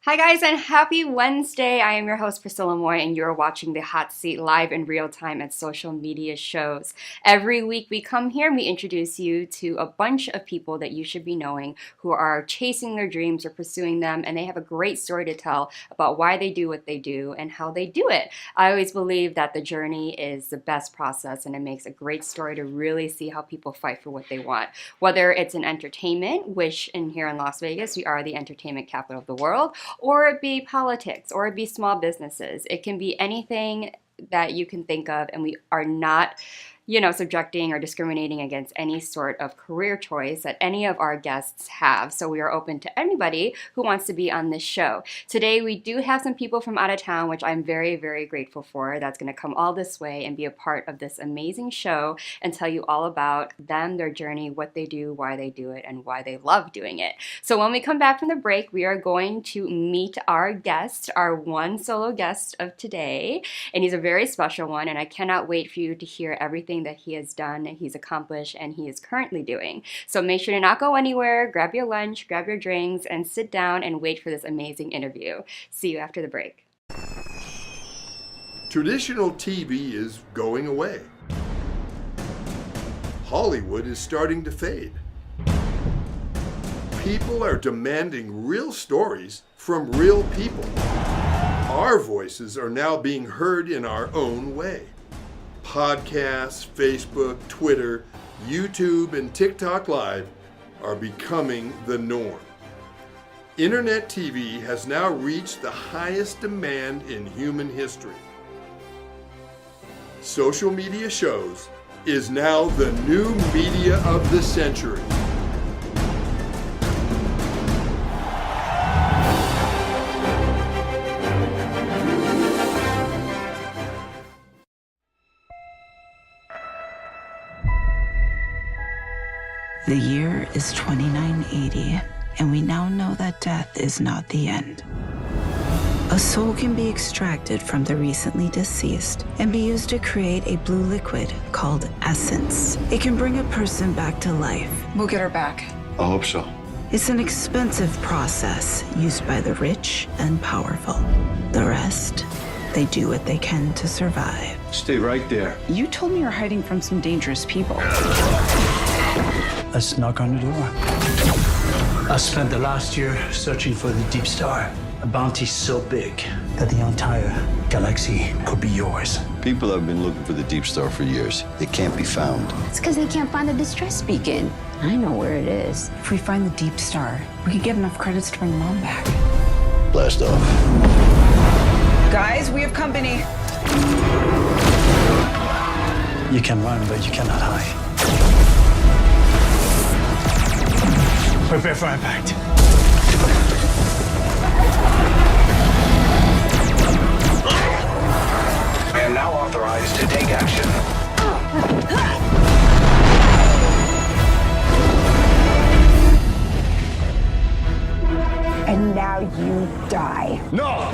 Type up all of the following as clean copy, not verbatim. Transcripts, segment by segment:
Hi guys, and happy Wednesday. I am your host Priscilla Moy, and you're watching The Hot Seat live in real time at social media shows. Every week we come here and we introduce you to a bunch of people that you should be knowing who are chasing their dreams or pursuing them, and they have a great story to tell about why they do what they do and how they do it. I always believe that the journey is the best process, and it makes a great story to really see how people fight for what they want. Whether it's in entertainment, which here in Las Vegas, we are the entertainment capital of the world, or it be politics, or it be small businesses. It can be anything that you can think of, and we are not subjecting or discriminating against any sort of career choice that any of our guests have. So we are open to anybody who wants to be on this show. Today, we do have some people from out of town, which I'm very, very grateful for. That's going to come all this way and be a part of this amazing show and tell you all about them, their journey, what they do, why they do it, and why they love doing it. So when we come back from the break, we are going to meet our guest, our one solo guest of today. And he's a very special one, and I cannot wait for you to hear everything that he has done, he's accomplished, and he is currently doing. So make sure to not go anywhere, grab your lunch, grab your drinks, and sit down and wait for this amazing interview. See you after the break. Traditional TV is going away. Hollywood is starting to fade. People are demanding real stories from real people. Our voices are now being heard in our own way. Podcasts, Facebook, Twitter, YouTube, and TikTok Live are becoming the norm. Internet TV has now reached the highest demand in human history. Social media shows is now the new media of the century. The year is 2980, and we now know that death is not the end. A soul can be extracted from the recently deceased and be used to create a blue liquid called essence. It can bring a person back to life. We'll get her back. I hope so. It's an expensive process used by the rich and powerful. The rest, they do what they can to survive. Stay right there. You told me you're hiding from some dangerous people. Let's knock on the door. I spent the last year searching for the Deep Star. A bounty so big that the entire galaxy could be yours. People have been looking for the Deep Star for years. They can't be found. It's because they can't find the distress beacon. I know where it is. If we find the Deep Star, we could get enough credits to bring Mom back. Blast off. Guys, we have company. You can run, but you cannot hide. Prepare for impact. I am now authorized to take action. And now you die. No!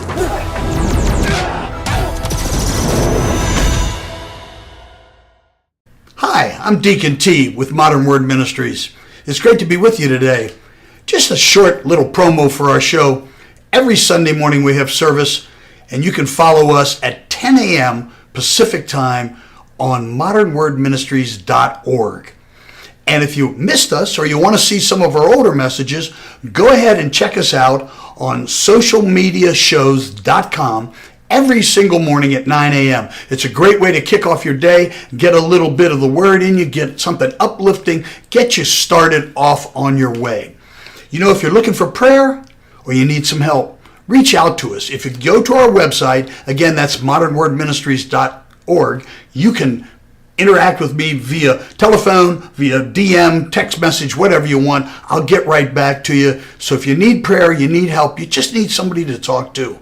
Hi, I'm Deacon T with Modern Word Ministries. It's great to be with you today. Just a short little promo for our show. Every Sunday morning we have service, and you can follow us at 10 a.m. Pacific Time on modernwordministries.org. And if you missed us or you want to see some of our older messages, go ahead and check us out on socialmediashows.com every single morning at 9 a.m. It's a great way to kick off your day, get a little bit of the word in you, get something uplifting, get you started off on your way. You know, if you're looking for prayer or you need some help, reach out to us. If you go to our website, again, that's modernwordministries.org, you can interact with me via telephone, via DM, text message, whatever you want. I'll get right back to you. So if you need prayer, you need help, you just need somebody to talk to,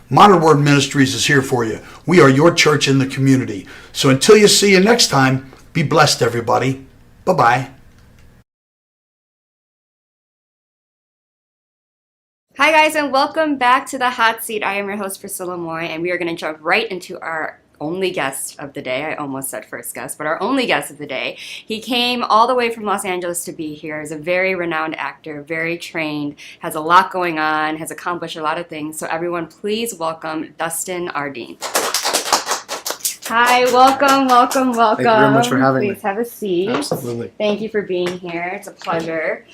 Modern Word Ministries is here for you. We are your church in the community. So until you see you next time, be blessed, everybody. Bye-bye. Hi guys, and welcome back to The Hot Seat. I am your host Priscilla Moy, and we are going to jump right into our only guest of the day. I almost said first guest, but our only guest of the day. He came all the way from Los Angeles to be here. He's a very renowned actor, very trained, has a lot going on, has accomplished a lot of things. So everyone, please welcome Dustin Ardine. Hi, welcome. Thank you very much for having me. Please have a seat. Absolutely. Thank you for being here. It's a pleasure.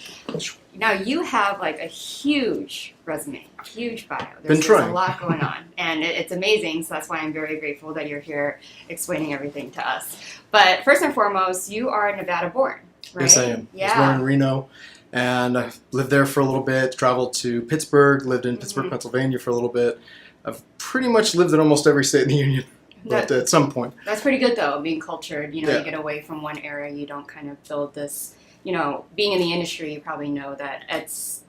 Now, you have like a huge resume, huge bio. There's a lot going on, and it's amazing, so that's why I'm very grateful that you're here explaining everything to us. But first and foremost, you are Nevada born, right? Yes, I am. Yeah. I was born in Reno, and I lived there for a little bit, traveled to Pittsburgh, lived in Pittsburgh, Pennsylvania for a little bit. I've pretty much lived in almost every state in the union. But at some point. That's pretty good, though, being cultured. You know, you get away from one area, you don't kind of build this, you know, being in the industry, you probably know that it's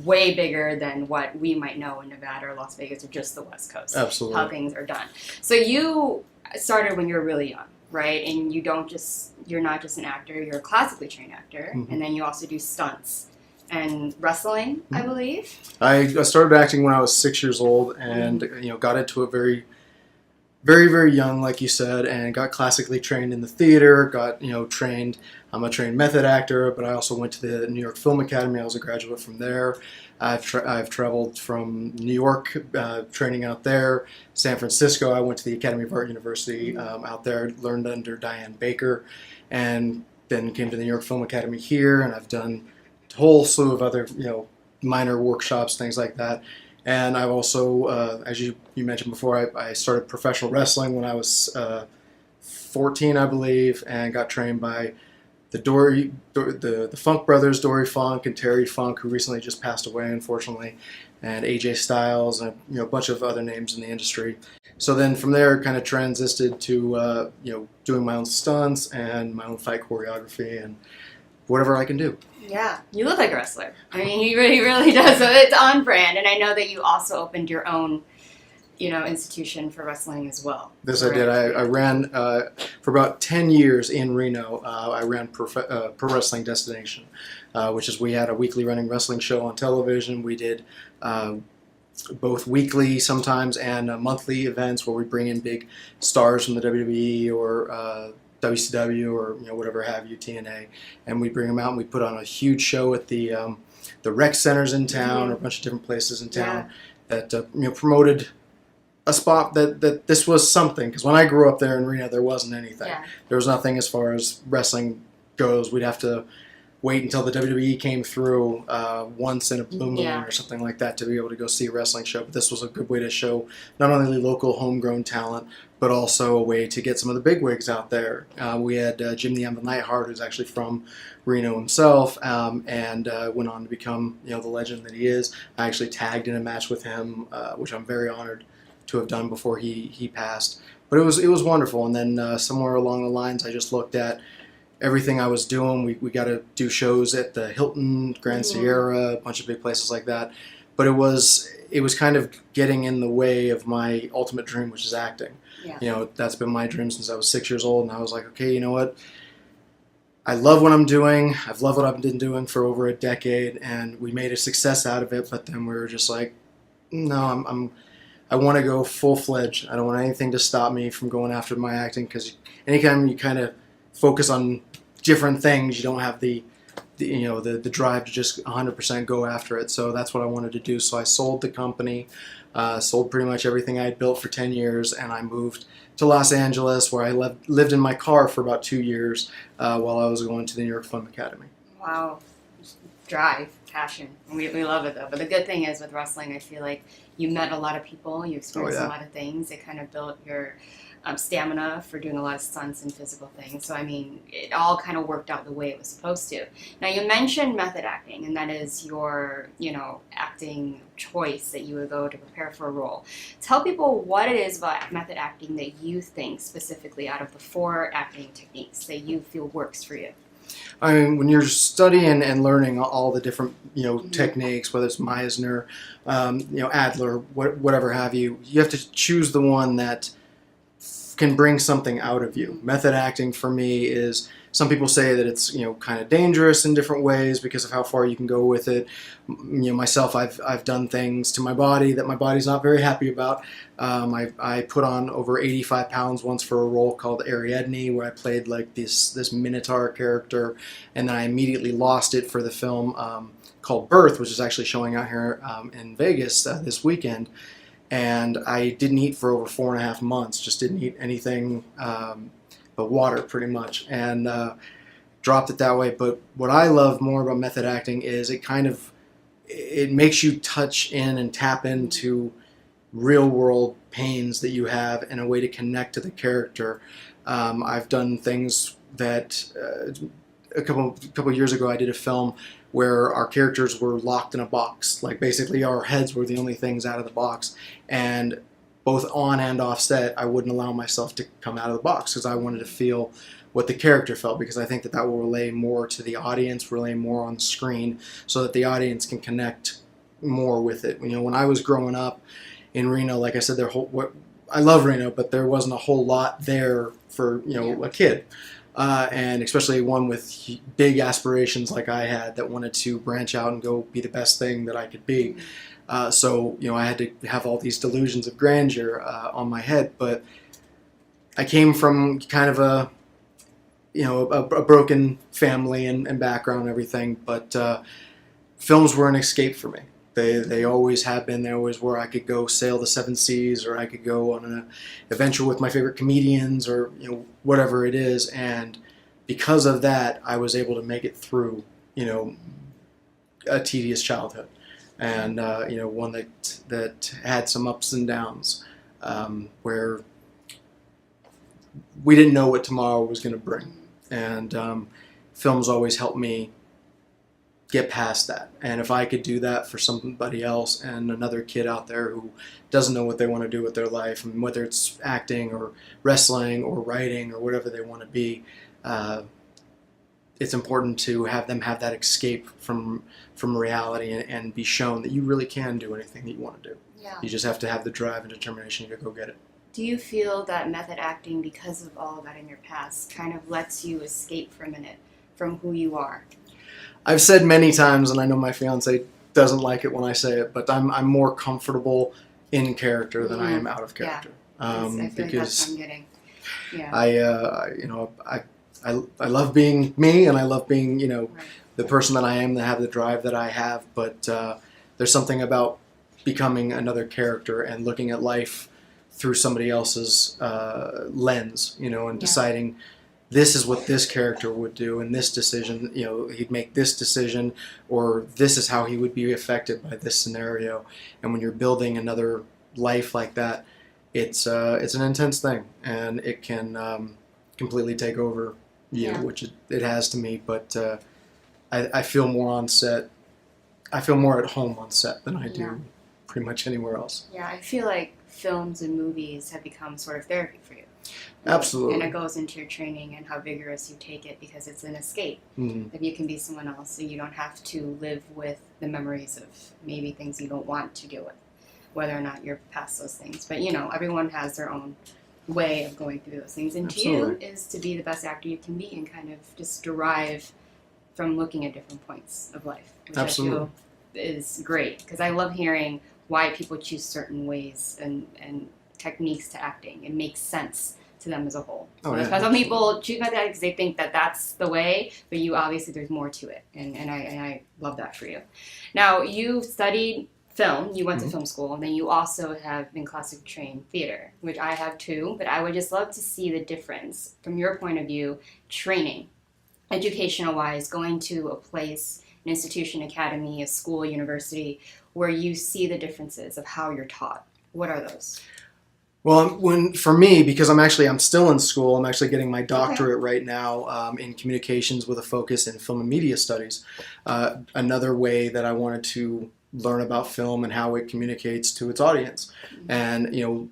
way bigger than what we might know in Nevada or Las Vegas or just the West Coast. Absolutely. How things are done. So you started when you were really young, right? And you're not just an actor, you're a classically trained actor, and then you also do stunts. And wrestling, I believe? I started acting when I was 6 years old and, you know, got into it very, very young, like you said, and got classically trained in the theater, got, you know, trained. I'm a trained method actor, but I also went to the New York Film Academy. I was a graduate from there. I've traveled from New York, training out there. San Francisco, I went to the Academy of Art University out there, learned under Diane Baker, and then came to the New York Film Academy here, and I've done a whole slew of other, you know, minor workshops, things like that. And I've also, as you mentioned before, I started professional wrestling when I was 14, I believe, and got trained by the Funk brothers, Dory Funk and Terry Funk, who recently just passed away, unfortunately, and AJ Styles, and a bunch of other names in the industry. So then from there, kind of transited to doing my own stunts and my own fight choreography and whatever I can do. Yeah, you look like a wrestler. I mean, he really does. So it's on brand. And I know that you also opened your own, you know, institution for wrestling as well. Yes, I did. I ran for about 10 years in Reno. I ran Pro Wrestling Destination, which is we had a weekly running wrestling show on television. We did both weekly sometimes and monthly events where we bring in big stars from the WWE or WCW or whatever have you, TNA, and we bring them out and we put on a huge show at the rec centers in town or a bunch of different places in town that promoted a spot that this was something, because when I grew up there in Reno there wasn't anything. There was nothing as far as wrestling goes. We'd have to wait until the WWE came through once in a blue moon or something like that to be able to go see a wrestling show. But this was a good way to show not only local homegrown talent, but also a way to get some of the bigwigs out there. We had Jim the Anvil Neidhart, who's actually from Reno himself, and went on to become the legend that he is. I actually tagged in a match with him, which I'm very honored to have done before he passed. But it was wonderful. And then somewhere along the lines, I just looked at everything I was doing. We got to do shows at the Hilton, Grand Sierra, a bunch of big places like that. But it was kind of getting in the way of my ultimate dream, which is acting. That's been my dream since I was 6 years old, and I was like, okay, you know what? I love what I'm doing. I've loved what I've been doing for over a decade, and we made a success out of it. But then we were just like, no, I want to go full-fledged. I don't want anything to stop me from going after my acting, because anytime you kind of focus on different things, you don't have the drive to just 100% go after it. So that's what I wanted to do. So I sold the company, sold pretty much everything I had built for 10 years, and I moved to Los Angeles, where I lived in my car for about 2 years while I was going to the New York Film Academy. Wow. Drive, passion. We love it, though. But the good thing is with wrestling, I feel like you met a lot of people, you experienced a lot of things. It kind of built your stamina for doing a lot of stunts and physical things. So, I mean, it all kind of worked out the way it was supposed to. Now, you mentioned method acting, and that is your, acting choice that you would go to prepare for a role. Tell people what it is about method acting that you think specifically out of the 4 acting techniques that you feel works for you. I mean, when you're studying and learning all the different, techniques, whether it's Meisner, Adler, whatever have you, you have to choose the one that can bring something out of you. Method acting for me is, some people say that it's, you know, kind of dangerous in different ways because of how far you can go with it. You know, myself, I've done things to my body that my body's not very happy about. I put on over 85 pounds once for a role called Ariadne, where I played like this Minotaur character, and then I immediately lost it for the film called Birth, which is actually showing out here in Vegas this weekend. And I didn't eat for over 4.5 months, just didn't eat anything but water pretty much, and dropped it that way. But what I love more about method acting is it makes you touch in and tap into real world pains that you have and a way to connect to the character. I've done things that a couple years ago I did a film where our characters were locked in a box. Like basically our heads were the only things out of the box, and both on and off set, I wouldn't allow myself to come out of the box because I wanted to feel what the character felt, because I think that will relay more to the audience, relay more on the screen, so that the audience can connect more with it. You know, when I was growing up in Reno, like I said, I love Reno, but there wasn't a whole lot there for, you know, a kid. And especially one with big aspirations like I had, that wanted to branch out and go be the best thing that I could be. So, you know, I had to have all these delusions of grandeur on my head, but I came from kind of a broken family and background and everything, but films were an escape for me. They always have been. They always were. I could go sail the 7 seas, or I could go on an adventure with my favorite comedians, or, you know, whatever it is. And because of that, I was able to make it through, you know, a tedious childhood. And you know, one that had some ups and downs, where we didn't know what tomorrow was going to bring, and films always helped me get past that. And if I could do that for somebody else, and another kid out there who doesn't know what they want to do with their life, and whether it's acting or wrestling or writing or whatever they want to be, it's important to have them have that escape from reality, and be shown that you really can do anything that you want to do. Yeah. You just have to have the drive and determination to go get it. Do you feel that method acting, because of all of that in your past, kind of lets you escape for a minute from who you are? I've said many times, and I know my fiance doesn't like it when I say it, but I'm more comfortable in character than I am out of character. Yeah. I feel like that's what I'm getting. Yeah. I love being me, and I love being, you know, the person that I am, that have the drive that I have. But there's something about becoming another character and looking at life through somebody else's lens, you know, and deciding this is what this character would do, and this decision, you know, he'd make this decision, or this is how he would be affected by this scenario. And when you're building another life like that, it's an intense thing, and it can completely take over you, which it has to me. But I feel more on set. I feel more at home on set than I do pretty much anywhere else. Yeah, I feel like films and movies have become sort of therapy for you. Absolutely. And it goes into your training and how vigorous you take it, because it's an escape. Mm-hmm. That you can be someone else, so you don't have to live with the memories of maybe things you don't want to deal with, whether or not you're past those things. But, you know, everyone has their own way of going through those things. And to you is to be the best actor you can be, and kind of just derive from looking at different points of life, which I feel is great, because I love hearing why people choose certain ways and techniques to acting. It makes sense to them as a whole. Some people choose that because they think that that's the way, but you obviously, there's more to it, and I love that for you. Now, you studied film, you went to film school, and then you also have been classically trained theater, which I have too, but I would just love to see the difference from your point of view, training, educational wise, going to a place, an institution, academy, a school, university, where you see the differences of how you're taught. What are those? Well, for me, because I'm still in school, I'm actually getting my doctorate right now in communications with a focus in film and media studies. Another way that I wanted to learn about film and how it communicates to its audience. And, you know,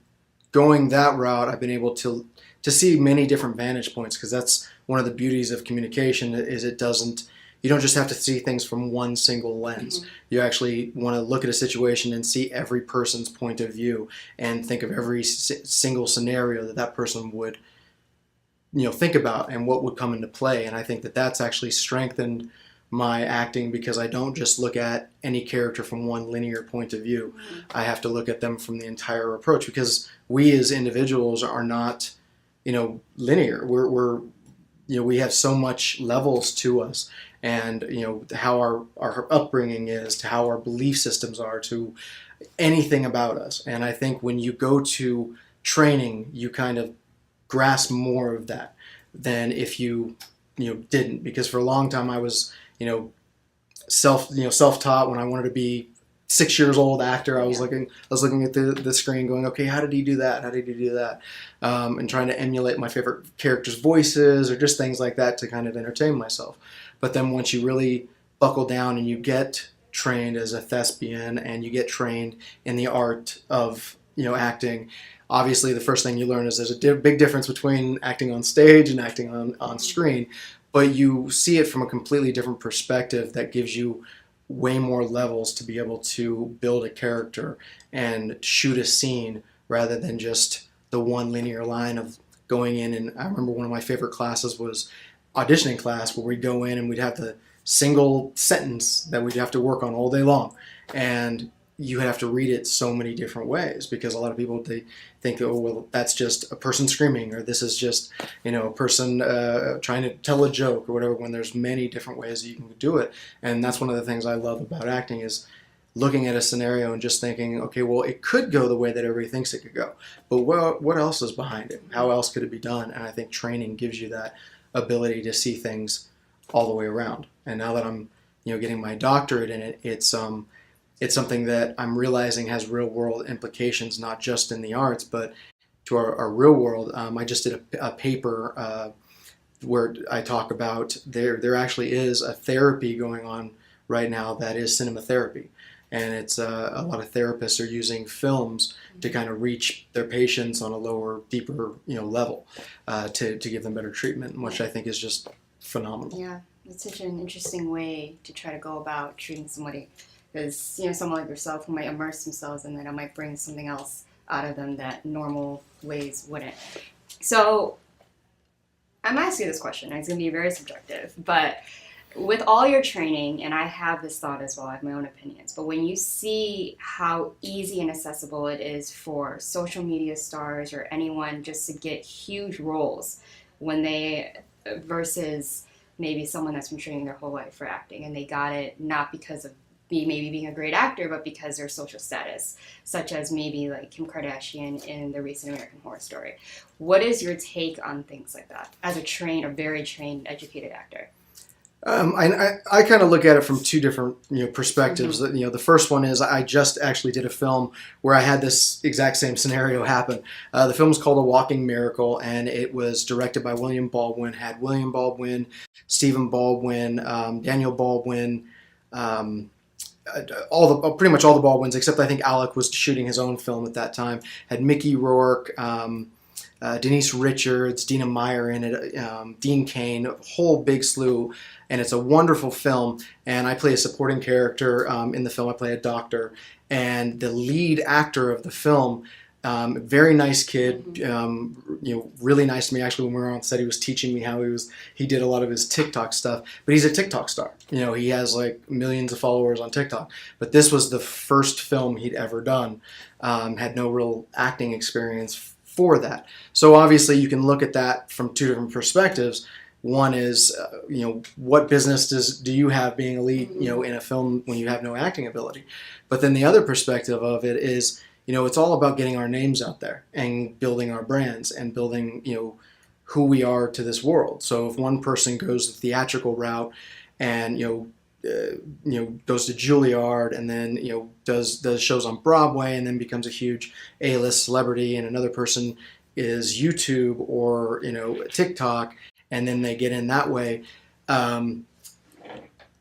going that route, I've been able to see many different vantage points, because that's one of the beauties of communication, is you you don't just have to see things from one single lens. You actually want to look at a situation and see every person's point of view and think of every single scenario that person would, think about and what would come into play. And I think that that's actually strengthened my acting, because I don't just look at any character from one linear point of view. I have to look at them from the entire approach, because we as individuals are not, linear. We're we have so much levels to us, and how our upbringing is, to how our belief systems are, to anything about us. And I think when you go to training, you kind of grasp more of that than if you didn't, because for a long time I was self-taught. When I wanted to be 6 years old actor, I was looking at the screen going, okay, how did he do that? How did he do that? And trying to emulate my favorite characters' voices or just things like that to kind of entertain myself. But then once you really buckle down and you get trained as a thespian and you get trained in the art of acting, obviously the first thing you learn is there's a big difference between acting on stage and acting on screen. But you see it from a completely different perspective that gives you way more levels to be able to build a character and shoot a scene, rather than just the one linear line of going in. And I remember one of my favorite classes was auditioning class, where we'd go in and we'd have the single sentence that we'd have to work on all day long. And you have to read it so many different ways, because a lot of people, they think, oh, well, that's just a person screaming, or this is just a person trying to tell a joke or whatever, when there's many different ways that you can do it. And that's one of the things I love about acting, is looking at a scenario and just thinking, okay, well, it could go the way that everybody thinks it could go, but what else is behind it? How else could it be done? And I think training gives you that ability to see things all the way around. And now that I'm getting my doctorate in it, it's something that I'm realizing has real world implications, not just in the arts, but to our real world. I just did a paper where I talk about there actually is a therapy going on right now that is cinema therapy. And it's a lot of therapists are using films to kind of reach their patients on a lower, deeper level to give them better treatment, which I think is just phenomenal. Yeah, it's such an interesting way to try to go about treating somebody. Because, someone like yourself who might immerse themselves in that, I might bring something else out of them that normal ways wouldn't. So, I'm asking you this question, and it's going to be very subjective, but with all your training, and I have this thought as well, I have my own opinions, but when you see how easy and accessible it is for social media stars or anyone just to get huge roles versus maybe someone that's been training their whole life for acting, and they got it not because of maybe being a great actor, but because their social status, such as maybe like Kim Kardashian in the recent American Horror Story. What is your take on things like that as a very trained, educated actor? I kind of look at it from two different perspectives. Mm-hmm. The first one is I just actually did a film where I had this exact same scenario happen. The film is called A Walking Miracle, and it was directed by William Baldwin. Had William Baldwin, Stephen Baldwin, Daniel Baldwin. Pretty much all the Baldwins, except I think Alec was shooting his own film at that time. Had Mickey Rourke, Denise Richards, Dina Meyer in it, Dean Cain, a whole big slew, and it's a wonderful film. And I play a supporting character in the film. I play a doctor, and the lead actor of the film, very nice kid, really nice to me. Actually, when we were on set, he was teaching me how he did a lot of his TikTok stuff. But he's a TikTok star. He has like millions of followers on TikTok. But this was the first film he'd ever done. Had no real acting experience for that. So obviously, you can look at that from two different perspectives. One is, what business do you have being a lead, in a film when you have no acting ability? But then the other perspective of it is, it's all about getting our names out there and building our brands and building, who we are to this world. So if one person goes the theatrical route and, goes to Juilliard and then, does shows on Broadway and then becomes a huge A-list celebrity, and another person is YouTube or, TikTok, and then they get in that way,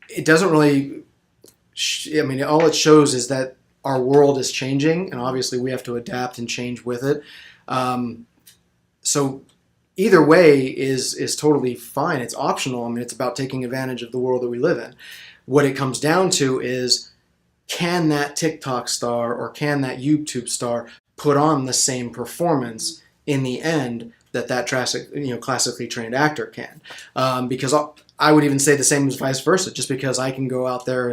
it doesn't really, all it shows is that our world is changing, and obviously we have to adapt and change with it. So either way is totally fine. It's optional. I mean, it's about taking advantage of the world that we live in. What it comes down to is, can that TikTok star or can that YouTube star put on the same performance in the end that classically trained actor can? Because I would even say the same as vice versa. Just because I can go out there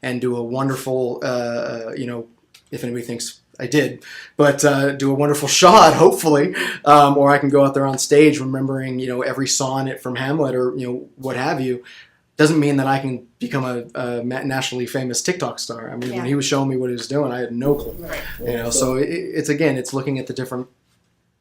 and do a wonderful, if anybody thinks I did, but do a wonderful shot, hopefully, or I can go out there on stage remembering, every sonnet from Hamlet or, what have you, doesn't mean that I can become a nationally famous TikTok star. I mean, when he was showing me what he was doing, I had no clue. Right. So it's looking at the different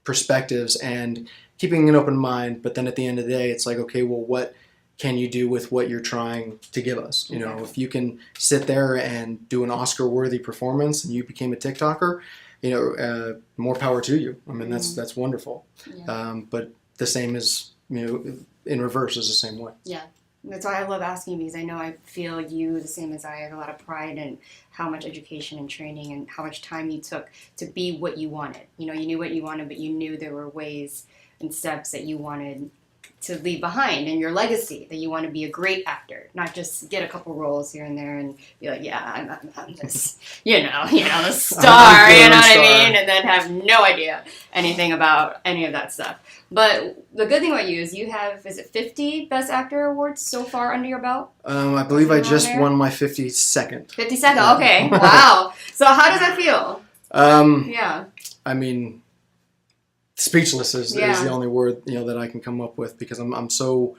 perspectives and keeping an open mind, but then at the end of the day, it's like, okay, well, what can you do with what you're trying to give us? If you can sit there and do an Oscar-worthy performance and you became a TikToker, more power to you. I mean, that's wonderful. Yeah. But the same is, in reverse is the same way. Yeah. That's why I love asking, because I know I feel you the same as I have a lot of pride in how much education and training and how much time you took to be what you wanted. You knew what you wanted, but you knew there were ways and steps that you wanted to leave behind in your legacy, that you want to be a great actor, not just get a couple roles here and there and be like, yeah, I'm this, the star, you know what I mean? And then have no idea anything about any of that stuff. But the good thing about you is you have, is it 50 Best Actor awards so far under your belt? I believe I just won my 52nd. 52nd, okay. Wow. So how does that feel? Yeah. I mean, speechless is the only word that I can come up with, because I'm so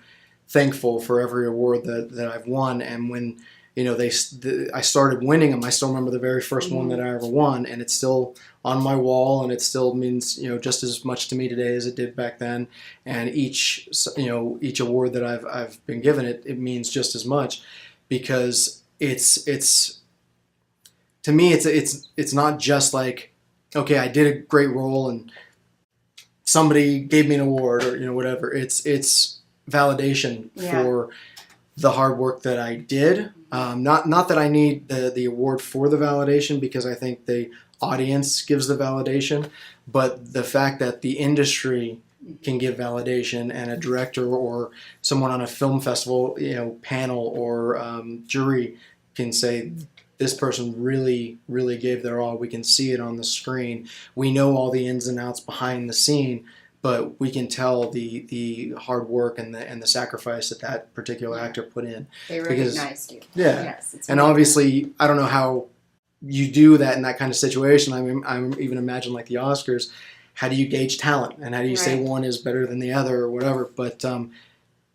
thankful for every award that I've won. And when I started winning them, I still remember the very first one that I ever won, and it's still on my wall, and it still means just as much to me today as it did back then. And each award that I've been given, it means just as much, because it's to me it's not just like, okay, I did a great role and somebody gave me an award or whatever. It's validation for the hard work that I did. Not that I need the award for the validation, because I think the audience gives the validation, but the fact that the industry can give validation, and a director or someone on a film festival panel or jury can say, this person really, really gave their all. We can see it on the screen. We know all the ins and outs behind the scene, but we can tell the hard work and the sacrifice that particular actor put in. They recognized you. Yeah. Yes, and obviously, I don't know how you do that in that kind of situation. I mean, I even imagine like the Oscars. How do you gauge talent, and how do you say one is better than the other or whatever? But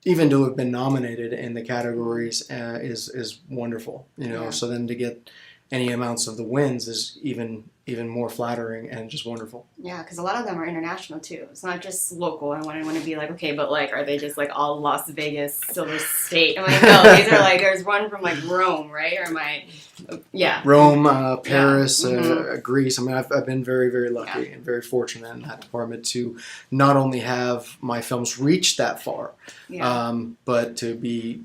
even to have been nominated in the categories is wonderful, So then to get any amounts of the wins is even more flattering and just wonderful. Yeah, because a lot of them are international too. It's not just local. I want to be like, okay, but like, are they just like all Las Vegas, Silver State? I'm like, no, these are like, there's one from like Rome, right? Or Rome, Paris, Greece. I mean, I've been very, very lucky and very fortunate in that department to not only have my films reach that far, but to be,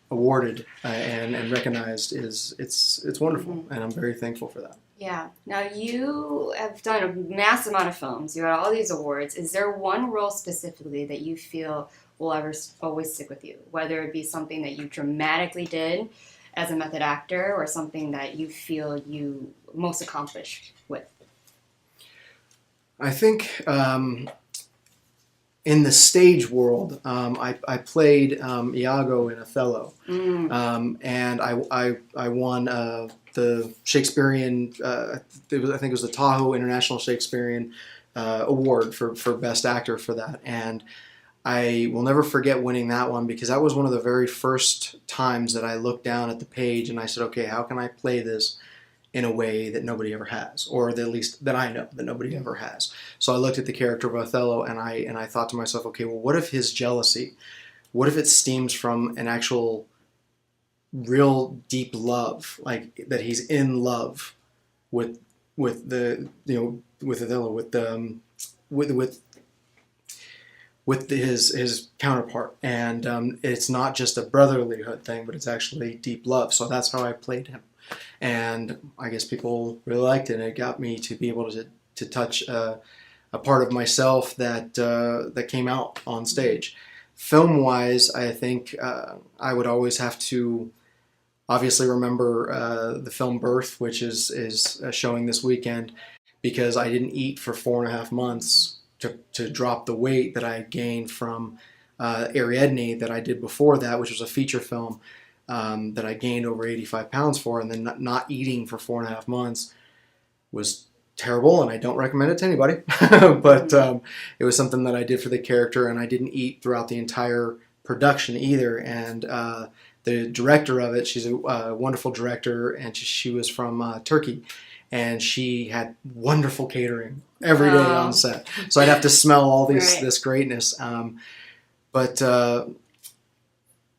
awarded and recognized it's wonderful, and I'm very thankful for that. Yeah. Now you have done a mass amount of films. You had all these awards. Is there one role specifically that you feel will always stick with you? Whether it be something that you dramatically did as a method actor, or something that you feel you most accomplished with? I think in the stage world, I played Iago in Othello, and I won the Shakespearean, I think it was the Tahoe International Shakespearean Award for Best Actor for that. And I will never forget winning that one, because that was one of the very first times that I looked down at the page and I said, okay, how can I play this in a way that nobody ever has, or at least that I know that nobody ever has. So I looked at the character of Othello, and I thought to myself, okay, well, what if his jealousy, what if it stems from an actual real deep love, like that he's in love with the with Othello, with his counterpart, and it's not just a brotherlyhood thing, but it's actually deep love. So that's how I played him. And I guess people really liked it, and it got me to be able to touch a a part of myself that that came out on stage. Film wise, I think I would always have to obviously remember the film Birth, which is showing this weekend, because I didn't eat for 4.5 months to drop the weight that I had gained from Ariadne that I did before that, which was a feature film that I gained over 85 pounds for, and then not eating for 4.5 months was terrible, and I don't recommend it to anybody. But it was something that I did for the character, and I didn't eat throughout the entire production either. And the director of it, she's a wonderful director, and she was from Turkey, and she had wonderful catering every day on set. So I'd have to smell all this greatness. But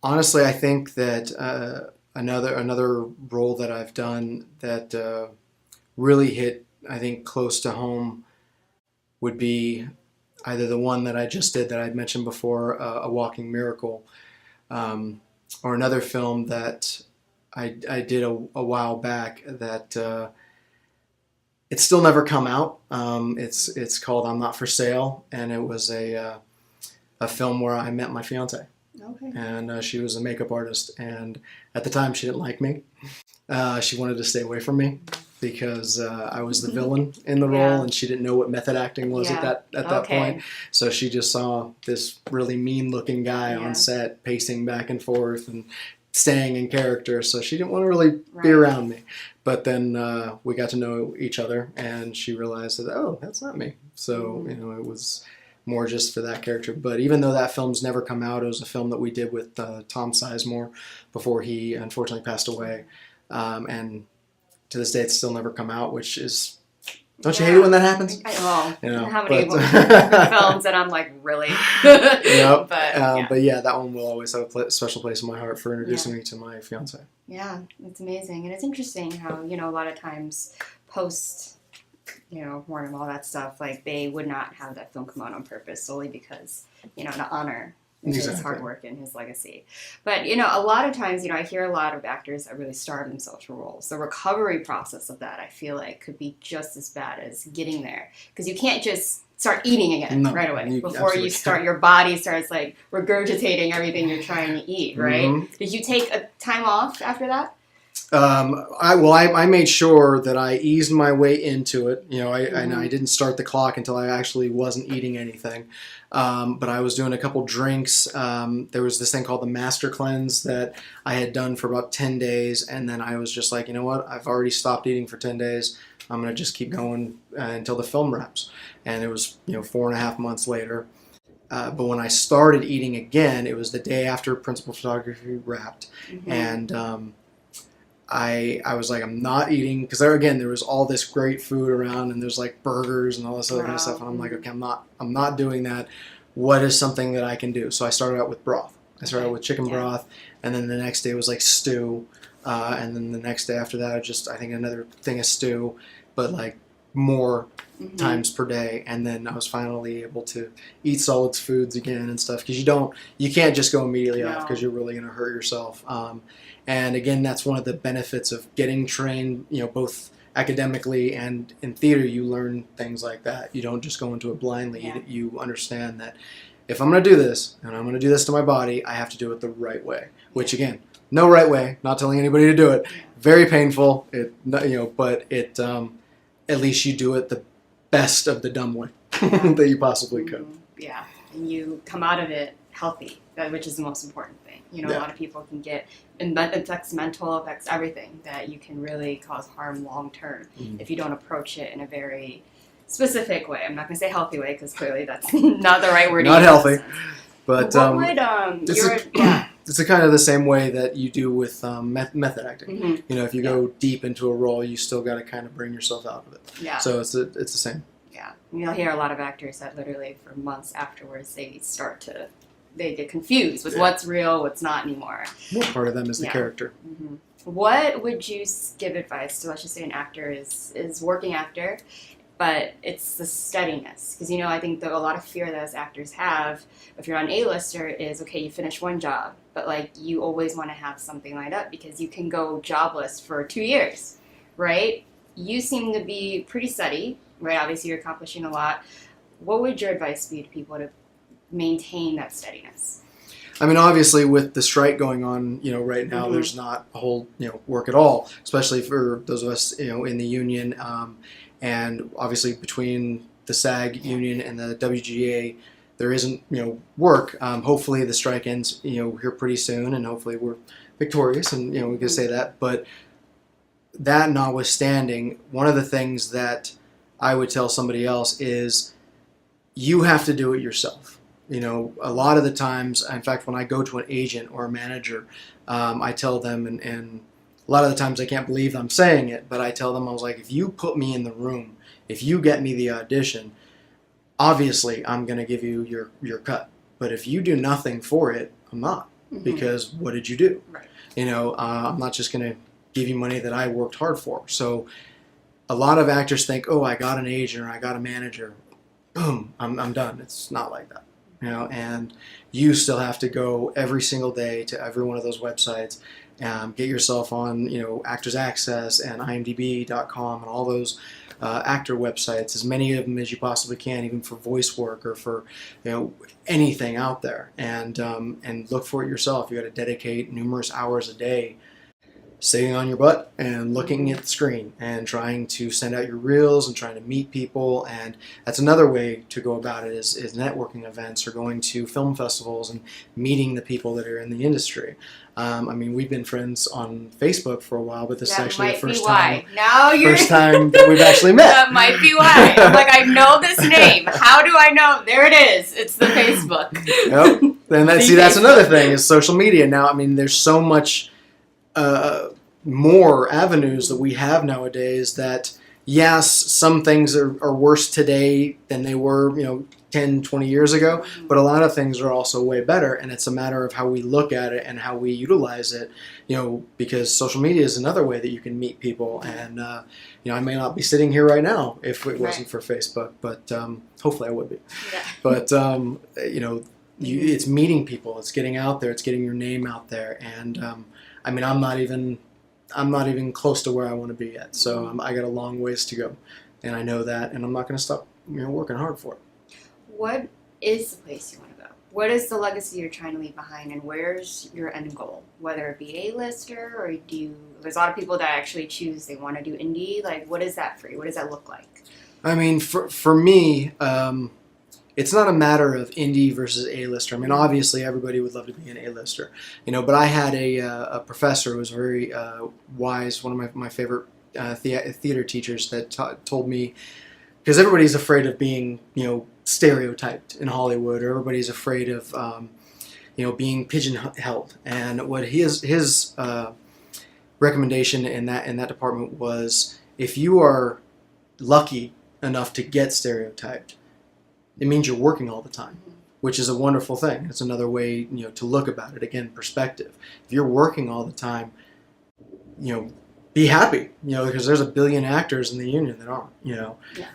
honestly, I think that another role that I've done that really hit, I think, close to home would be either the one that I just did that I'd mentioned before, A Walking Miracle, or another film that I did a while back that it's still never come out. It's called I'm Not For Sale, and it was a film where I met my fiance. Okay. And she was a makeup artist, and at the time she didn't like me. She wanted to stay away from me because I was the villain in the role, and she didn't know what method acting was at that point. So she just saw this really mean-looking guy on set pacing back and forth and staying in character. So she didn't want to really be around me. But then we got to know each other, and she realized that, oh, that's not me. So it was more just for that character. But even though that film's never come out, it was a film that we did with Tom Sizemore before he unfortunately passed away. And to this day, it's still never come out, which is... Don't you hate it when that happens? How many films that I'm like, really? But that one will always have a special place in my heart for introducing me to my fiance. Yeah, it's amazing. And it's interesting how, a lot of times post, mortem, all that stuff, like they would not have that film come out on purpose solely because, to honor his hard work and his legacy. But, a lot of times, I hear a lot of actors that really starve themselves for roles. The recovery process of that, I feel like, could be just as bad as getting there. Because you can't just start eating again right away. Before you start, your body starts, like, regurgitating everything you're trying to eat, right? Mm-hmm. Did you take a time off after that? I made sure that I eased my way into it. I didn't start the clock until I actually wasn't eating anything. But I was doing a couple drinks. There was this thing called the Master Cleanse that I had done for about 10 days. And then I was just like, you know what? I've already stopped eating for 10 days. I'm going to just keep going until the film wraps. And it was, 4.5 months later. But when I started eating again, it was the day after principal photography wrapped. Mm-hmm. And I was like, I'm not eating, because there was all this great food around, and there's like burgers and all this other kind of stuff, and I'm like, okay, I'm not doing that. What is something that I can do? So I started out with broth. I started out with chicken broth, and then the next day was like stew, and then the next day after that, I think another thing of stew, but like more times per day. And then I was finally able to eat solids foods again and stuff, because you can't just go immediately off, because you're really going to hurt yourself. And again, that's one of the benefits of getting trained, both academically and in theater. You learn things like that. You don't just go into it blindly. Yeah. You understand that if I'm going to do this, and I'm going to do this to my body, I have to do it the right way. Which again, no right way. Not telling anybody to do it. Very painful. But at least you do it the best of the dumb way that you possibly could. Yeah, and you come out of it healthy, which is the most important thing. A lot of people can get, it affects mental, affects everything, that you can really cause harm long term if you don't approach it in a very specific way. I'm not going to say healthy way, because clearly that's not the right word. Not healthy. But what would, it's a kind of the same way that you do with method acting. Mm-hmm. If you go deep into a role, you still got to kind of bring yourself out of it. Yeah. So it's the same. Yeah. You'll hear a lot of actors that literally for months afterwards they get confused with what's real, what's not anymore. What part of them is the character? Mm-hmm. What would you give advice to, let's just say, an actor is working actor, but it's the steadiness? Because, I think a lot of fear that as actors have, if you're on A-lister, is, okay, you finish one job, but, like, you always want to have something lined up, because you can go jobless for 2 years, right? You seem to be pretty steady, right? Obviously, you're accomplishing a lot. What would your advice be to people to maintain that steadiness? I mean, obviously, with the strike going on, right now, Mm-hmm. there's not a whole, work at all, especially for those of us, in the union, and obviously between the SAG union and the WGA, there isn't, work. Hopefully, the strike ends, here pretty soon, and hopefully we're victorious, and we can say that. But that notwithstanding, one of the things that I would tell somebody else is you have to do it yourself. A lot of the times, in fact, when I go to an agent or a manager, I tell them, and a lot of the times I can't believe I'm saying it, but I tell them, I was like, if you put me in the room, if you get me the audition, obviously I'm going to give you your cut. But if you do nothing for it, I'm not. Mm-hmm. Because what did you do? Right. I'm not just going to give you money that I worked hard for. So a lot of actors think, oh, I got an agent or I got a manager. Boom, I'm done. It's not like that. And you still have to go every single day to every one of those websites, get yourself on, Actors Access and IMDb.com and all those actor websites, as many of them as you possibly can, even for voice work or for, anything out there, and look for it yourself. You got to dedicate numerous hours a day sitting on your butt and looking at the screen and trying to send out your reels and trying to meet people. And that's another way to go about it is networking events or going to film festivals and meeting the people that are in the industry. We've been friends on Facebook for a while, but this is actually the first time. First time that we've actually met. That might be why. I'm like, I know this name. How do I know? There it is. It's the Facebook. Yep. And that's another thing is social media. Now, there's so much more avenues that we have nowadays that, yes, some things are worse today than they were, 10, 20 years ago, but a lot of things are also way better, and it's a matter of how we look at it and how we utilize it, because social media is another way that you can meet people, and, I may not be sitting here right now if it wasn't for Facebook, but hopefully I would be. Yeah. But, it's meeting people, it's getting out there, it's getting your name out there, and I'm not even close to where I want to be yet. So I got a long ways to go, and I know that, and I'm not going to stop, working hard for it. What is the place you want to go? What is the legacy you're trying to leave behind, and where's your end goal? Whether it be A-lister, or there's a lot of people that actually choose they want to do indie. Like, what is that for you? What does that look like? For me, it's not a matter of indie versus A-lister. Obviously everybody would love to be an A-lister, but I had a professor who was very wise, one of my favorite theater teachers that told me, because everybody's afraid of being, stereotyped in Hollywood, or everybody's afraid of, being pigeonholed. And what his recommendation in that department was, if you are lucky enough to get stereotyped, it means you're working all the time, which is a wonderful thing. It's another way, to look about it. Again, perspective. If you're working all the time, be happy, because there's a billion actors in the union that aren't, Yeah.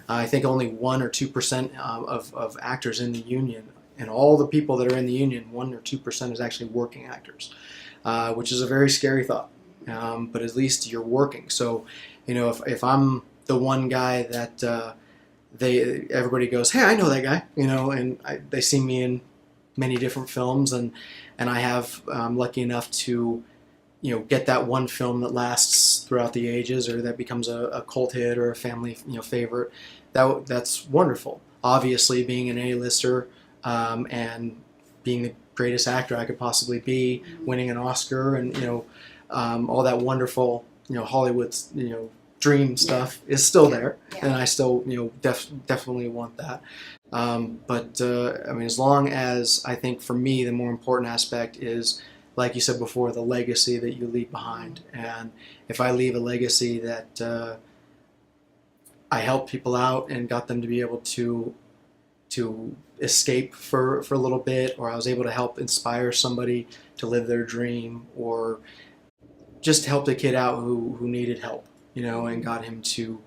I think only 1 or 2% of actors in the union, and all the people that are in the union, 1 or 2% is actually working actors, which is a very scary thought. But at least you're working. So, if I'm the one guy that everybody goes, hey, I know that guy, and they see me in many different films, and I have, I'm lucky enough to, get that one film that lasts throughout the ages, or that becomes a cult hit or a family, favorite. That's wonderful. Obviously, being an A-lister, and being the greatest actor I could possibly be, winning an Oscar, and all that wonderful, Hollywood's, dream stuff is still there, and I still, definitely want that. But as long as, I think for me, the more important aspect is, like you said before, the legacy that you leave behind. And if I leave a legacy that I helped people out and got them to be able to escape for a little bit, or I was able to help inspire somebody to live their dream, or just helped a kid out who needed help, and got him to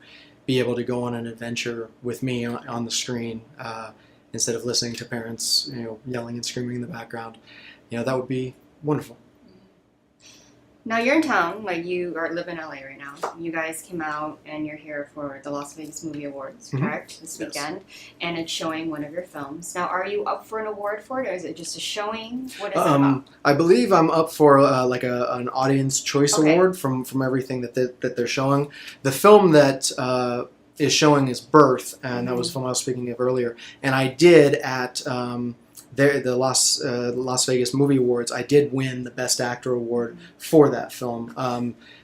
be able to go on an adventure with me on the screen, instead of listening to parents, yelling and screaming in the background, that would be wonderful. Now you're in town, like you are live in LA right now. You guys came out and you're here for the Las Vegas Movie Awards, correct? This weekend, and it's showing one of your films. Now, are you up for an award for it, or is it just a showing? What is it about? I believe I'm up for like an audience choice award from everything that they're showing. The film that is showing is Birth, and that was the film I was speaking of earlier. And I did at the Las Vegas Movie Awards, I did win the Best Actor award for that film.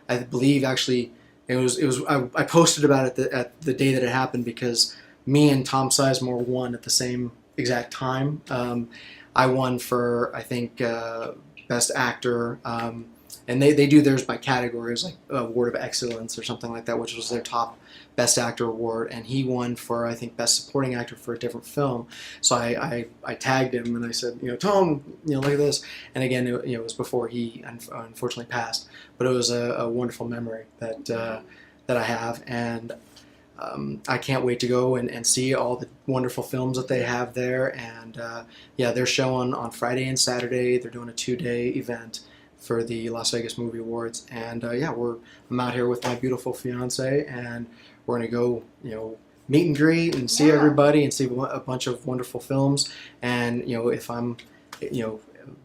I believe actually I posted about it at the day that it happened because me and Tom Sizemore won at the same exact time. I won for, I think, Best Actor, and they do theirs by categories, like Award of Excellence or something like that, which was their top Best Actor award, and he won for, I think, Best Supporting Actor for a different film. So I tagged him and I said, Tom, look at this. And again, it was before he unfortunately passed, but it was a wonderful memory that I have, and I can't wait to go and see all the wonderful films that they have there. And they're showing on Friday and Saturday. They're doing a 2-day event for the Las Vegas Movie Awards, and I'm out here with my beautiful fiance, and we're gonna go, meet and greet and see everybody and see a bunch of wonderful films. And if I'm,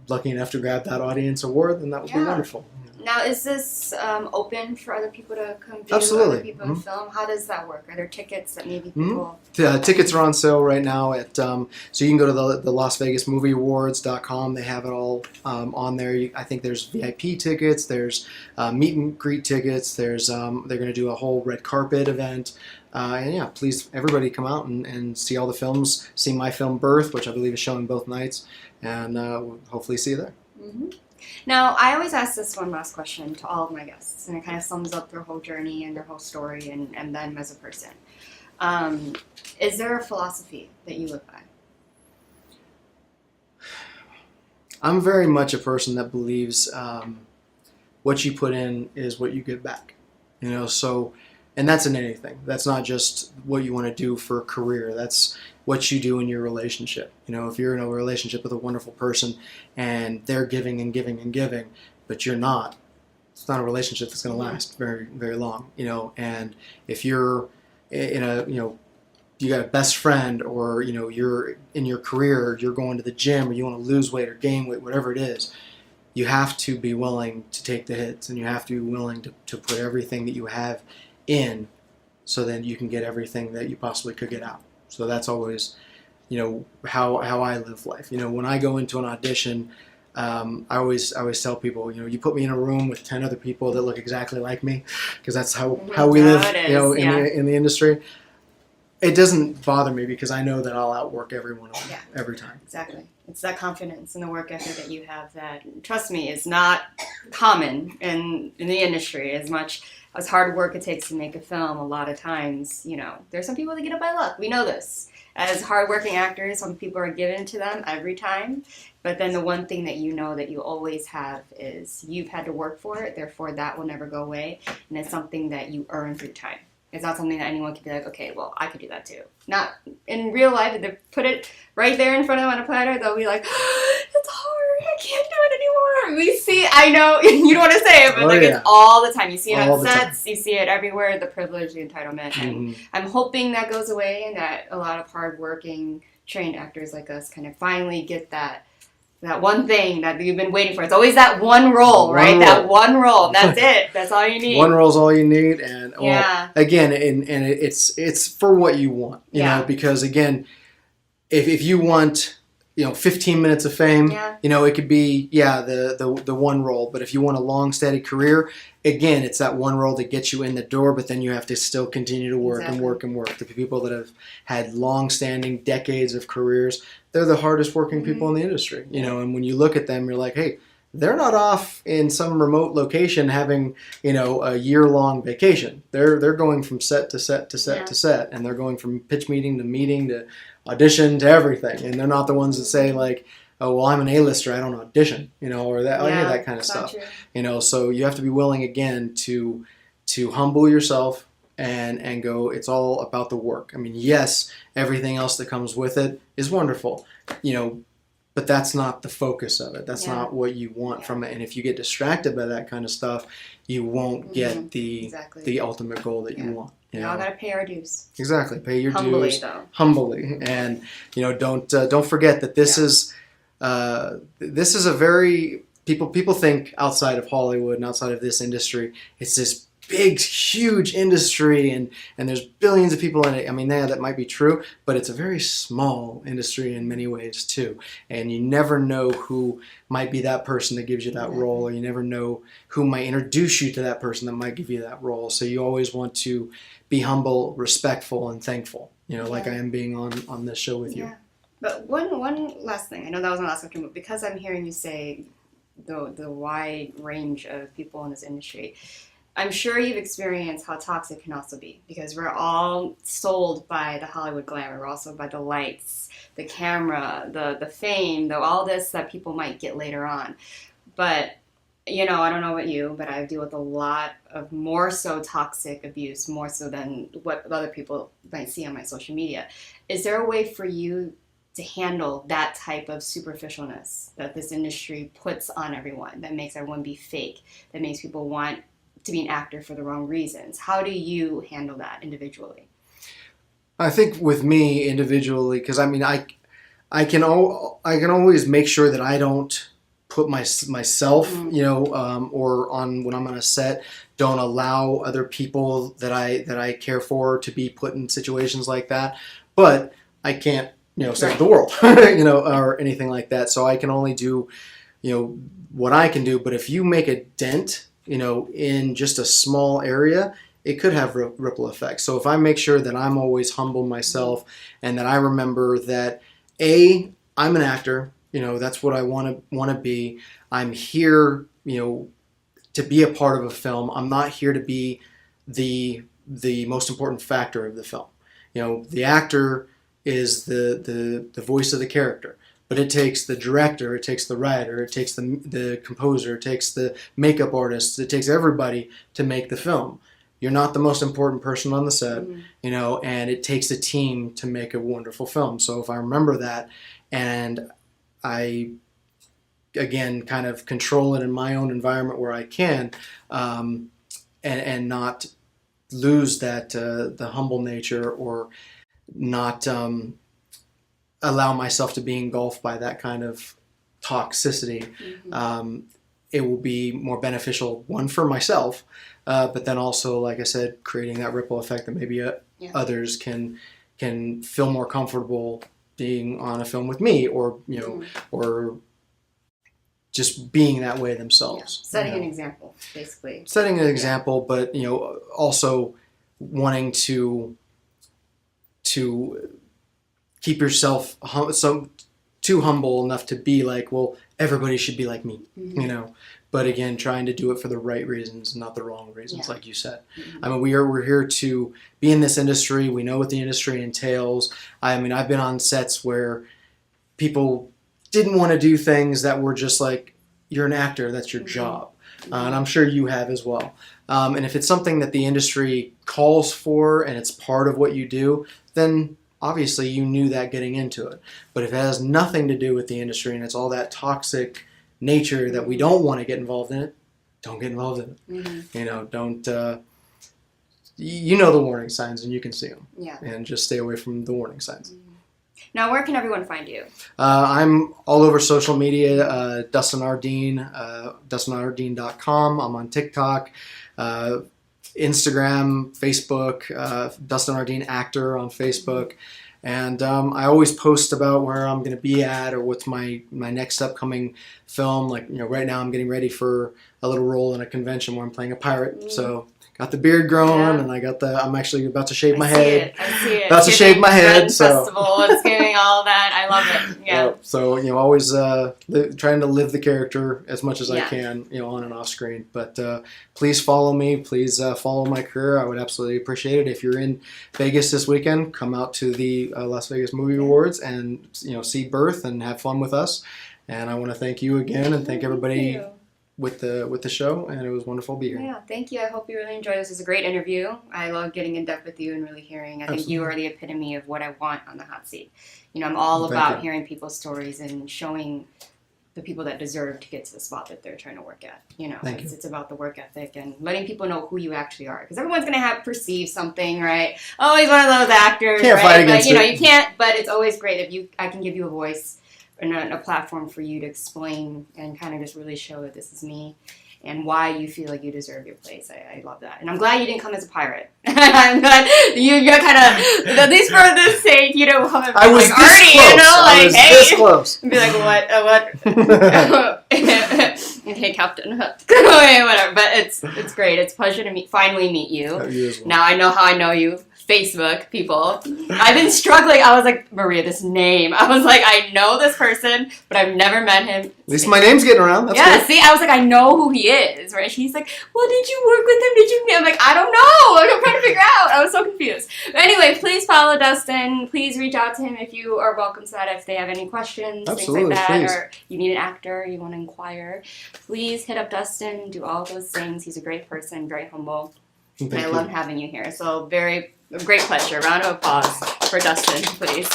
lucky enough to grab that audience award, then that would be wonderful. Now, is this open for other people to come view? Absolutely. Other people in film? How does that work? Are there tickets that maybe people... Tickets are on sale right now at so you can go to the Las Vegas Movie Awards.com. They have it all on there. I think there's VIP tickets, there's meet and greet tickets, there's they're going to do a whole red carpet event. And please, everybody come out and see all the films, see my film Birth, which I believe is showing both nights, and we'll hopefully see you there. Now, I always ask this one last question to all of my guests, and it kind of sums up their whole journey and their whole story and them as a person. Is there a philosophy that you live by? I'm very much a person that believes what you put in is what you get back. So, and that's in anything. That's not just what you want to do for a career. That's what you do in your relationship. If you're in a relationship with a wonderful person and they're giving and giving and giving, but you're not, it's not a relationship that's going to last very, very long. And if you're in a, you got a best friend, or you're in your career, you're going to the gym, or you want to lose weight or gain weight, whatever it is, you have to be willing to take the hits, and you have to be willing to put everything that you have in, so then you can get everything that you possibly could get out. So that's always, how I live life. When I go into an audition, I always tell people, you put me in a room with 10 other people that look exactly like me, because that's how we live, in the industry. It doesn't bother me because I know that I'll outwork every one of them every time. Exactly. It's that confidence and the work ethic that you have that, trust me, is not common in the industry. As much as hard work it takes to make a film, a lot of times, there's some people that get it by luck. We know this. As hardworking actors, some people are given to them every time. But then the one thing that that you always have is you've had to work for it, therefore that will never go away. And it's something that you earn through time. It's not something that anyone can be like, okay, well, I could do that too. Not in real life. If they put it right there in front of them on a platter, they'll be like, it's hard. I can't do it anymore. We see, I know, you don't want to say it, but it's all the time. You see it on sets. You see it everywhere, the privilege, the entitlement. And I'm hoping that goes away and that a lot of hardworking, trained actors like us kind of finally get that one thing that you've been waiting for. It's always that one role, right? That one role. That's it. That's all you need. One role's all you need, and again, and it's for what you want, you know. Because again, if you want, 15 minutes of fame, it could be the one role. But if you want a long, steady career, again, it's that one role that gets you in the door. But then you have to still continue to work and work and work. The people that have had long-standing, decades of careers, they're the hardest working people in the industry, and when you look at them, you're like, hey, they're not off in some remote location having, a year-long vacation. They're going from set to set to set to set, and they're going from pitch meeting to audition to everything. And they're not the ones that say like, oh, well, I'm an A-lister, I don't audition, or that, any of that kind of stuff. So you have to be willing again to humble yourself and go, it's all about the work. I mean, yes, everything else that comes with it is wonderful. but that's not the focus of it. That's not what you want from it. And if you get distracted by that kind of stuff, you won't get the ultimate goal that you want. We all gotta pay our dues. Exactly, pay your Humbly, dues though. humbly, and don't forget that this is a very people think outside of Hollywood and outside of this industry, it's this big, huge industry, and there's billions of people in it. I mean, that might be true, but it's a very small industry in many ways too. And you never know who might be that person that gives you that role, or you never know who might introduce you to that person that might give you that role. So you always want to be humble, respectful, and thankful. Like I am being on this show with you. Yeah. But one last thing. I know that was my last question, but because I'm hearing you say the wide range of people in this industry, I'm sure you've experienced how toxic it can also be, because we're all sold by the Hollywood glamour. We're also by the lights, the camera, the fame, all this that people might get later on. But, I don't know about you, but I deal with a lot of more so toxic abuse, more so than what other people might see on my social media. Is there a way for you to handle that type of superficialness that this industry puts on everyone, that makes everyone be fake, that makes people want to be an actor for the wrong reasons? How do you handle that individually? I think with me individually, because I can always make sure that I don't put myself, or when I'm on a set, don't allow other people that I care for to be put in situations like that. But I can't, save the world, or anything like that. So I can only do, what I can do. But if you make a dent, in just a small area, it could have ripple effects. So if I make sure that I'm always humble myself, and that I remember that I'm an actor, that's what I want to be. I'm here, to be a part of a film. I'm not here to be the most important factor of the film. The actor is the voice of the character. But it takes the director, it takes the writer, it takes the composer, it takes the makeup artist, it takes everybody to make the film. You're not the most important person on the set, and it takes a team to make a wonderful film. So if I remember that, and I, again, kind of control it in my own environment where I can, and not lose that the humble nature, or not allow myself to be engulfed by that kind of toxicity, it will be more beneficial, one, for myself, but then also, like I said, creating that ripple effect that maybe others can feel more comfortable being on a film with me, or or just being that way themselves. Setting an example, basically. Setting an example, but also wanting to keep yourself too humble enough to be like, well, everybody should be like me, But again, trying to do it for the right reasons, not the wrong reasons, like you said. I mean, we're here to be in this industry. We know what the industry entails. I mean, I've been on sets where people didn't want to do things that were just like, you're an actor, that's your job. And I'm sure you have as well. And if it's something that the industry calls for and it's part of what you do, then obviously you knew that getting into it. But if it has nothing to do with the industry and it's all that toxic nature that we don't want to get involved in it, don't get involved in it. Don't, the warning signs and you can see them. Yeah. And just stay away from the warning signs. Now, where can everyone find you? I'm all over social media, Dustin Ardine, DustinArdine.com. I'm on TikTok, Instagram, Facebook, Dustin Ardine Actor on Facebook. And I always post about where I'm going to be at, or what's my next upcoming film. Like, right now I'm getting ready for a little role in a convention where I'm playing a pirate. So got the beard growing, and I'm actually about to shave my head. I see it. About to shave my head. Festival, it's giving all that. I love it. Yeah. So always trying to live the character as much as I can, on and off screen. But please follow me. Please follow my career. I would absolutely appreciate it. If you're in Vegas this weekend, come out to the Las Vegas Movie Awards and see Birth and have fun with us. And I want to thank you again, and thank everybody with the show, and it was wonderful to be here. Yeah, thank you. I hope you really enjoyed this. It was a great interview. I love getting in depth with you and really hearing. I think you are the epitome of what I want on the hot seat. I'm all about hearing people's stories and showing the people that deserve to get to the spot that they're trying to work at. It's about the work ethic and letting people know who you actually are. Because everyone's going to perceive something, right? Always one of those actors, can't right? Fight against but, it. you can't, but it's always great if I can give you a voice and a platform for you to explain and kind of just really show that this is me and why you feel like you deserve your place. I love that. And I'm glad you didn't come as a pirate. I'm glad you're kind of, at least for this sake, you don't come and be I was like this Artie, close. I was this close. And be like, what? Okay, Captain. Whatever. But it's great. It's a pleasure to finally meet you. You as well. Now I know how I know you. Facebook people. I've been struggling. I was like, Maria, this name. I was like, I know this person, but I've never met him. At least my name's getting around. That's good. See, I was like, I know who he is, right? She's like, well, did you work with him? Did you meet? I'm like, I don't know. I'm trying to figure out. I was so confused. But anyway, please follow Dustin. Please reach out to him if you are welcome to that, if they have any questions, Absolutely, things like that, please. or you need an actor, you want to inquire. Please hit up Dustin, do all those things. He's a great person, very humble. Thank and I you. love having you here. So a great pleasure. Round of applause for Dustin, please.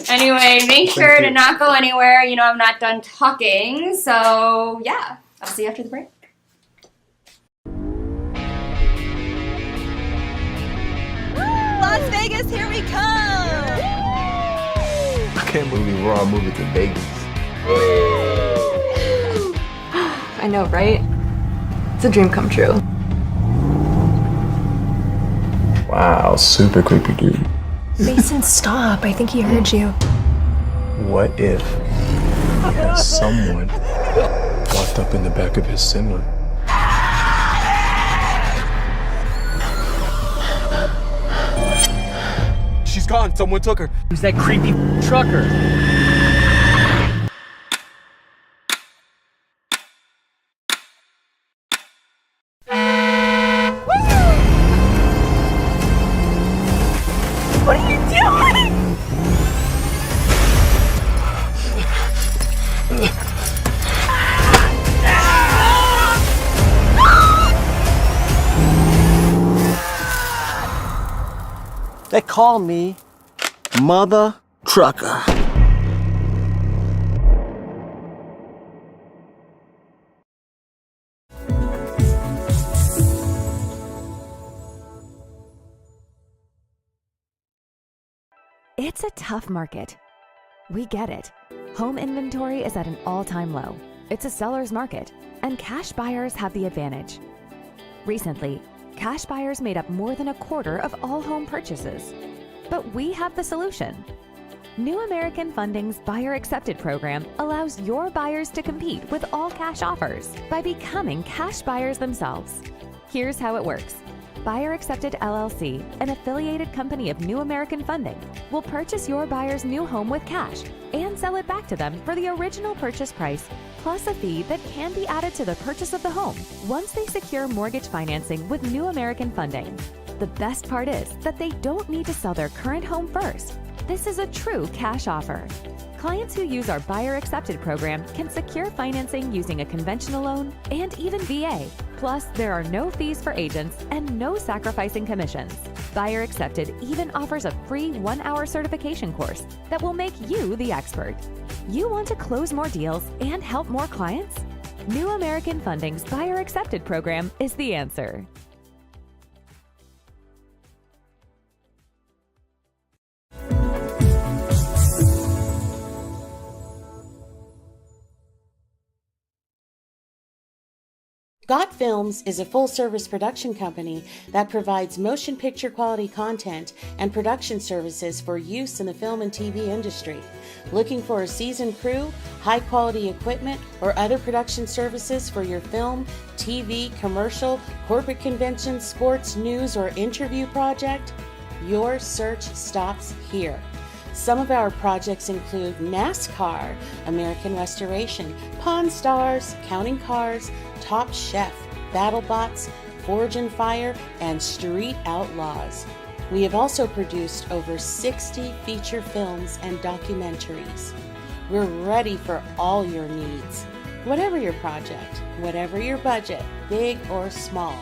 Anyway, make sure to not go anywhere. I'm not done talking. So, yeah, I'll see you after the break. Las Vegas, here we come! I can't believe we're all moving to Vegas. I know, right? It's a dream come true. Wow, super creepy dude. Mason, stop. I think he heard you. What if someone walked up in the back of his Similar? She's gone. Someone took her. Who's that creepy trucker? What are you doing? They call me Mother Trucker. It's a tough market. We get it. Home inventory is at an all-time low. It's a seller's market, and cash buyers have the advantage. Recently, cash buyers made up more than a quarter of all home purchases. But we have the solution. New American Funding's Buyer Accepted program allows your buyers to compete with all cash offers by becoming cash buyers themselves. Here's how it works. Buyer Accepted LLC, an affiliated company of New American Funding, will purchase your buyer's new home with cash and sell it back to them for the original purchase price, plus a fee that can be added to the purchase of the home once they secure mortgage financing with New American Funding. The best part is that they don't need to sell their current home first. This is a true cash offer. Clients who use our Buyer Accepted program can secure financing using a conventional loan and even VA. Plus, there are no fees for agents and no sacrificing commissions. Buyer Accepted even offers a free 1-hour certification course that will make you the expert. You want to close more deals and help more clients? New American Funding's Buyer Accepted program is the answer. Got Films is a full-service production company that provides motion picture quality content and production services for use in the film and TV industry. Looking for a seasoned crew, high-quality equipment, or other production services for your film, TV, commercial, corporate convention, sports, news, or interview project? Your search stops here. Some of our projects include NASCAR, American Restoration, Pawn Stars, Counting Cars, Top Chef, BattleBots, Forge and Fire, and Street Outlaws. We have also produced over 60 feature films and documentaries. We're ready for all your needs. Whatever your project, whatever your budget, big or small,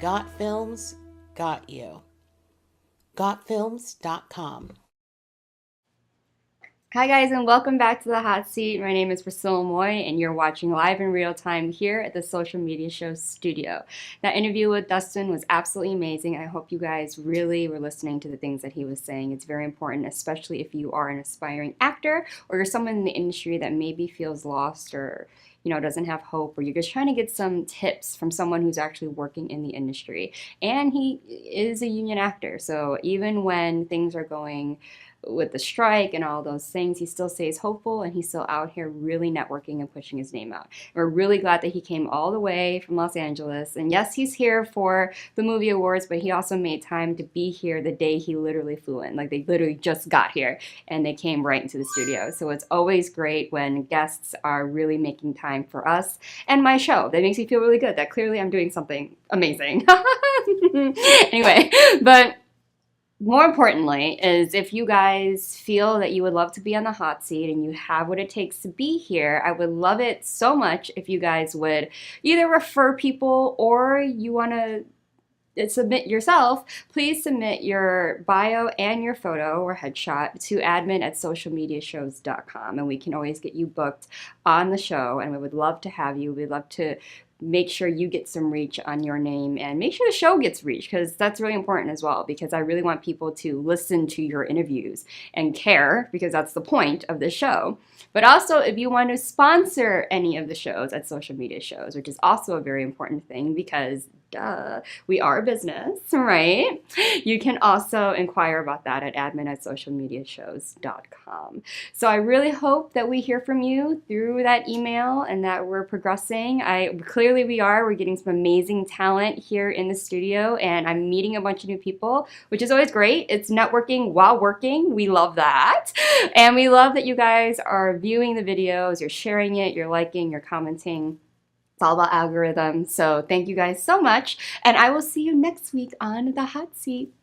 Got Films got you. GotFilms.com. Hi guys, and welcome back to the hot seat. My name is Priscilla Moy, and you're watching live in real time here at the Social Media Show studio. That interview with Dustin was absolutely amazing. I hope you guys really were listening to the things that he was saying. It's very important, especially if you are an aspiring actor or you're someone in the industry that maybe feels lost or doesn't have hope, or you're just trying to get some tips from someone who's actually working in the industry. And he is a union actor, so even when things are going with the strike and all those things, he still stays hopeful, and he's still out here really networking and pushing his name out. We're really glad that he came all the way from Los Angeles. And yes, he's here for the movie awards, but he also made time to be here the day he literally flew in. Like, they literally just got here and they came right into the studio. So it's always great when guests are really making time for us and my show. That makes me feel really good that clearly I'm doing something amazing. Anyway, but more importantly is, if you guys feel that you would love to be on the hot seat and you have what it takes to be here, I would love it so much if you guys would either refer people, or you want to submit yourself. Please submit your bio and your photo or headshot to admin@socialmediashows.com, and we can always get you booked on the show, and we would love to have you. We'd love to make sure you get some reach on your name, and make sure the show gets reach, because that's really important as well, because I really want people to listen to your interviews and care, because that's the point of the show. But also, if you want to sponsor any of the shows at Social Media Shows, which is also a very important thing, because duh, we are a business, right? You can also inquire about that at admin@socialmediashows.com. So I really hope that we hear from you through that email, and that we're progressing. Clearly we are. We're getting some amazing talent here in the studio, and I'm meeting a bunch of new people, which is always great. It's networking while working. We love that. And we love that you guys are viewing the videos, you're sharing it, you're liking, you're commenting. It's all about algorithms. So thank you guys so much, and I will see you next week on the hot seat.